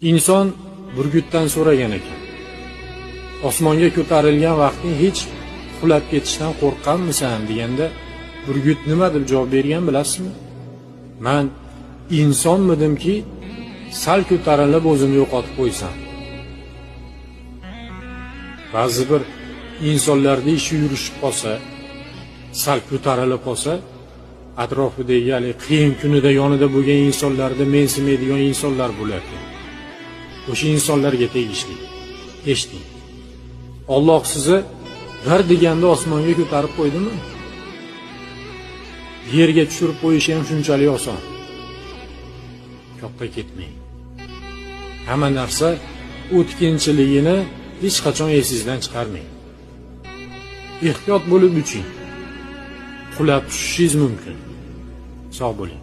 Inson burgutdan so'ragan ekan: osmonga ko'tarilgan vaqting hech qulab ketishdan qo'rqqanmisan deganda, burgut nima deb javob bergan bilasizmi? Men insonmidimki sal ko'tarilib o'zimni yo'qotib qo'ysam. Ba'zi bir insonlarda ishi yurishib qolsa, sal ko'tarilib qolsa, atrofidagi hali qiyin kunida yonida bo'lgan insonlarda mensimaydigan insonlar bo'ladi. O'sha insonlarga tegishli. Eshiting. Alloh sizni bir deganda osmonga ko'tarib qo'ydimi? Yerga tushirib qo'yishi ham shunchalik oson. Yo'qqa ketmang. Hamma narsa o'tkinchiligini hech qachon esingizdan chiqarmang. Ehtiyot bo'lib uching. Qulab tushishingiz mumkin. Sog' bo'ling.